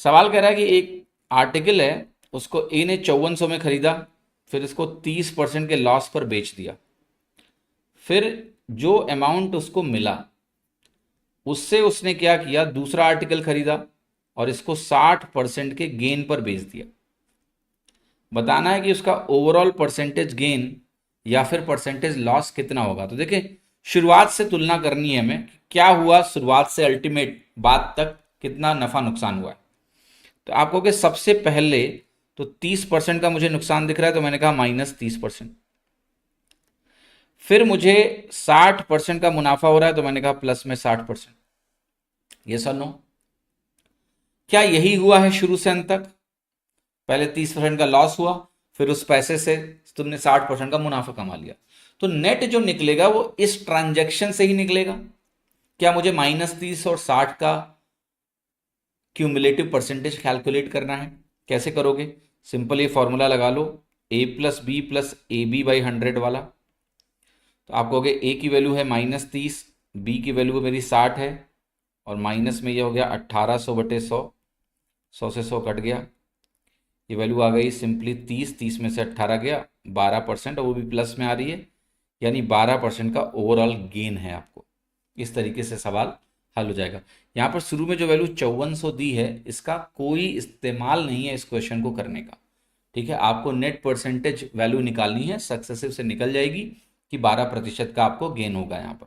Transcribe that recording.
सवाल कह रहा है कि एक आर्टिकल है, उसको ए ने 5400 में खरीदा, फिर इसको 30% के लॉस पर बेच दिया। फिर जो अमाउंट उसको मिला उससे उसने क्या किया, दूसरा आर्टिकल खरीदा और इसको 60% के गेन पर बेच दिया। बताना है कि उसका ओवरऑल परसेंटेज गेन या फिर परसेंटेज लॉस कितना होगा। तो देखिए, शुरुआत से तुलना करनी है हमें, क्या हुआ शुरुआत से अल्टीमेट बात तक, कितना नफा नुकसान हुआ है। तो आप कहोगे सबसे पहले तो 30% का मुझे नुकसान दिख रहा है, तो मैंने कहा -30%। फिर मुझे 60% का मुनाफा हो रहा है, तो मैंने कहा प्लस में 60%। ये सर नो, क्या यही हुआ है शुरू से अंत तक? पहले 30% का लॉस हुआ, फिर उस पैसे से तुमने 60% का मुनाफा कमा लिया। तो नेट जो निकलेगा वो इस ट्रांजैक्शन से ही निकलेगा। क्या मुझे -30 और 60 का क्यूमुलेटिव परसेंटेज कैलकुलेट करना है? कैसे करोगे? सिंपल ये फॉर्मूला लगा लो, A+B+AB/100 वाला। तो आप कहोगे ए की वैल्यू है -30, बी की वैल्यू मेरी 60 है, और माइनस में ये हो गया 1800/100, 100 से 100 कट गया, ये वैल्यू आ गई सिंपली 30, 30 में से 18 गया, 12%, और वो भी प्लस में आ रही है, यानी 12% का ओवरऑल गेन है आपको। इस तरीके से सवाल हल हो जाएगा। यहाँ पर शुरू में जो वैल्यू 5400 दी है, इसका कोई इस्तेमाल नहीं है इस क्वेश्चन को करने का। ठीक है, आपको नेट परसेंटेज वैल्यू निकालनी है, सक्सेसिव से निकल जाएगी कि 12% का आपको गेन होगा यहाँ पर।